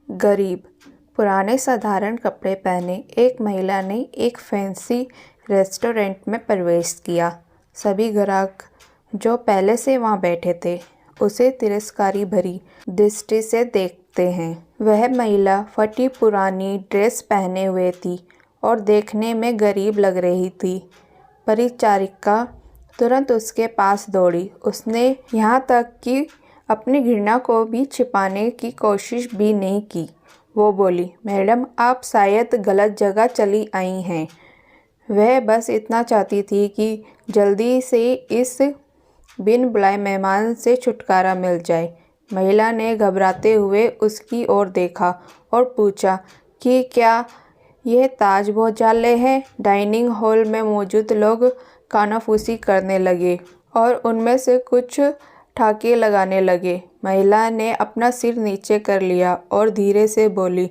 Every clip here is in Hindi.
गरीब। पुराने साधारण कपड़े पहने एक महिला ने एक फैंसी रेस्टोरेंट में प्रवेश किया। सभी ग्राहक जो पहले से वहां बैठे थे उसे तिरस्कारी भरी दृष्टि से देखते हैं। वह महिला फटी पुरानी ड्रेस पहने हुए थी और देखने में गरीब लग रही थी। परिचारिका तुरंत उसके पास दौड़ी। उसने यहाँ तक कि अपनी घृणा को भी छिपाने की कोशिश भी नहीं की। वो बोली, मैडम, आप शायद गलत जगह चली आई हैं। वह बस इतना चाहती थी कि जल्दी से इस बिन बुलाए मेहमान से छुटकारा मिल जाए। महिला ने घबराते हुए उसकी ओर देखा और पूछा कि क्या यह ताज भोजनालय है। डाइनिंग हॉल में मौजूद लोग कानाफूसी करने लगे और उनमें से कुछ ठाके लगाने लगे। महिला ने अपना सिर नीचे कर लिया और धीरे से बोली,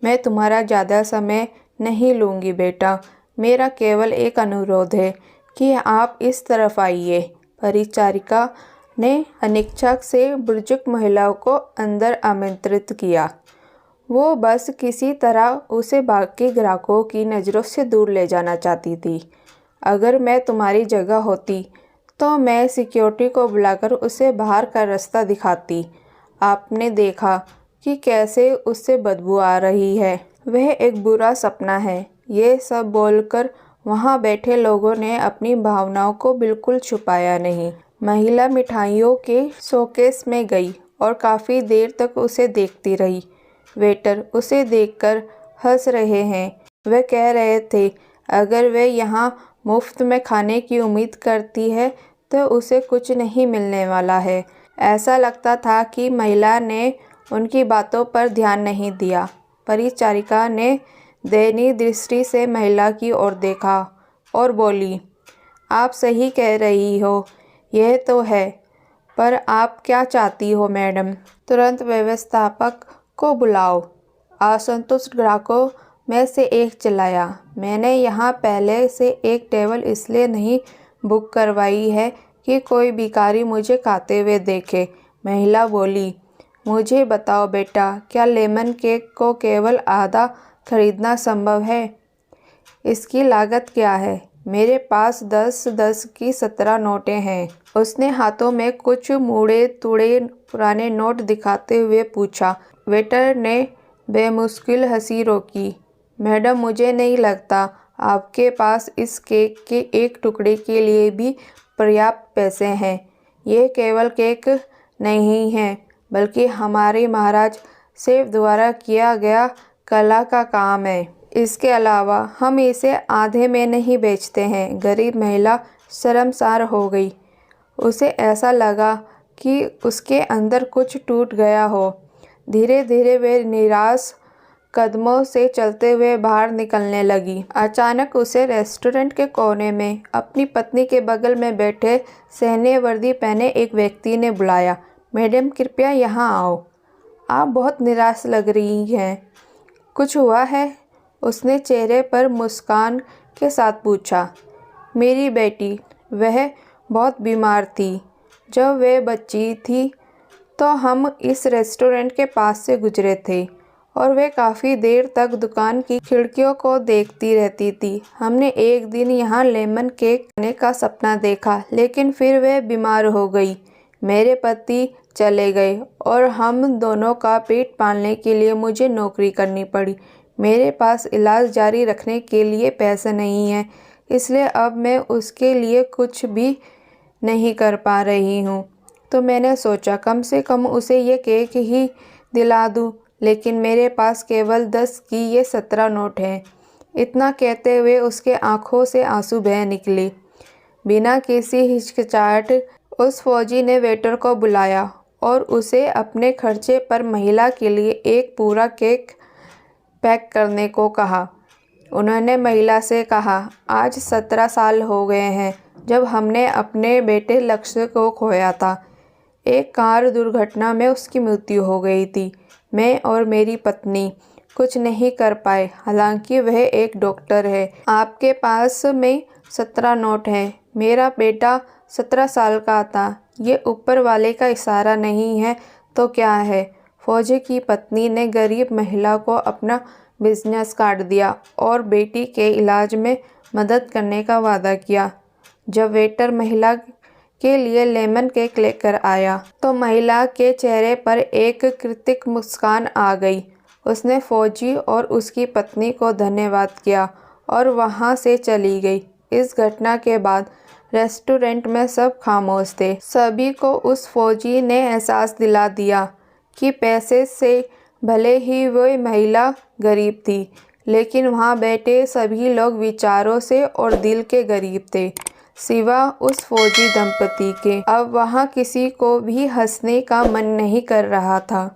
मैं तुम्हारा ज़्यादा समय नहीं लूँगी बेटा। मेरा केवल एक अनुरोध है कि आप इस तरफ आइए। परिचारिका ने अनिच्छा से बुजुर्ग महिला को अंदर आमंत्रित किया। वो बस किसी तरह उसे बाकी ग्राहकों की नज़रों से दूर ले जाना चाहती थी। अगर मैं तुम्हारी जगह होती तो मैं सिक्योरिटी को बुलाकर उसे बाहर का रास्ता दिखाती। आपने देखा कि कैसे उससे बदबू आ रही है। वह एक बुरा सपना है। ये सब बोलकर वहाँ बैठे लोगों ने अपनी भावनाओं को बिल्कुल छुपाया नहीं। महिला मिठाइयों के शोकेस में गई और काफ़ी देर तक उसे देखती रही। वेटर उसे देखकर हंस रहे हैं। वे कह रहे थे, अगर वे यहाँ मुफ्त में खाने की उम्मीद करती है तो उसे कुछ नहीं मिलने वाला है। ऐसा लगता था कि महिला ने उनकी बातों पर ध्यान नहीं दिया। परिचारिका ने दयनीय दृष्टि से महिला की ओर देखा और बोली, आप सही कह रही हो, यह तो है, पर आप क्या चाहती हो मैडम? तुरंत व्यवस्थापक को बुलाओ। असंतुष्ट ग्राहकों में से एक चिल्लाया। मैंने यहाँ पहले से एक टेबल इसलिए नहीं बुक करवाई है कि कोई भिखारी मुझे खाते हुए देखे। महिला बोली, मुझे बताओ बेटा, क्या लेमन केक को केवल आधा खरीदना संभव है? इसकी लागत क्या है? मेरे पास 10-10 की 17 नोटें हैं। उसने हाथों में कुछ मुड़े तुड़े पुराने नोट दिखाते हुए पूछा। वेटर ने बेमुश्किल हंसी रोकी। मैडम, मुझे नहीं लगता आपके पास इस केक के एक टुकड़े के लिए भी पर्याप्त पैसे हैं। ये केवल केक नहीं है, बल्कि हमारे महाराज शेफ द्वारा किया गया कला का काम है। इसके अलावा हम इसे आधे में नहीं बेचते हैं। गरीब महिला शर्मसार हो गई। उसे ऐसा लगा कि उसके अंदर कुछ टूट गया हो। धीरे धीरे वे निराश कदमों से चलते हुए बाहर निकलने लगी। अचानक उसे रेस्टोरेंट के कोने में अपनी पत्नी के बगल में बैठे सैन्य वर्दी पहने एक व्यक्ति ने बुलाया। मैडम, कृपया यहाँ आओ। आप बहुत निराश लग रही हैं। कुछ हुआ है? उसने चेहरे पर मुस्कान के साथ पूछा। मेरी बेटी, वह बहुत बीमार थी। जब वह बच्ची थी तो हम इस रेस्टोरेंट के पास से गुजरे थे और वह काफ़ी देर तक दुकान की खिड़कियों को देखती रहती थी। हमने एक दिन यहाँ लेमन केक खाने का सपना देखा, लेकिन फिर वह बीमार हो गई। मेरे पति चले गए और हम दोनों का पेट पालने के लिए मुझे नौकरी करनी पड़ी। मेरे पास इलाज जारी रखने के लिए पैसे नहीं हैं, इसलिए अब मैं उसके लिए कुछ भी नहीं कर पा रही हूँ। तो मैंने सोचा कम से कम उसे ये केक ही दिला दूँ, लेकिन मेरे पास केवल 10 की ये 17 नोट हैं। इतना कहते हुए उसके आंखों से आंसू बह निकले। बिना किसी हिचकिचाहट उस फौजी ने वेटर को बुलाया और उसे अपने खर्चे पर महिला के लिए एक पूरा केक पैक करने को कहा। उन्होंने महिला से कहा, आज 17 साल हो गए हैं जब हमने अपने बेटे लक्ष्य को खोया था। एक कार दुर्घटना में उसकी मृत्यु हो गई थी। मैं और मेरी पत्नी कुछ नहीं कर पाए, हालांकि वह एक डॉक्टर है। आपके पास में 17 नोट हैं। मेरा बेटा 17 साल का था। ये ऊपर वाले का इशारा नहीं है तो क्या है? फौजी की पत्नी ने गरीब महिला को अपना बिजनेस कार्ड दिया और बेटी के इलाज में मदद करने का वादा किया। जब वेटर महिला के लिए लेमन केक लेकर आया तो महिला के चेहरे पर एक कृत्रिम मुस्कान आ गई। उसने फौजी और उसकी पत्नी को धन्यवाद किया और वहां से चली गई। इस घटना के बाद रेस्टोरेंट में सब खामोश थे। सभी को उस फौजी ने एहसास दिला दिया कि पैसे से भले ही वह महिला गरीब थी, लेकिन वहां बैठे सभी लोग विचारों से और दिल के गरीब थे, सिवा उस फौजी दंपति के। अब वहां किसी को भी हंसने का मन नहीं कर रहा था।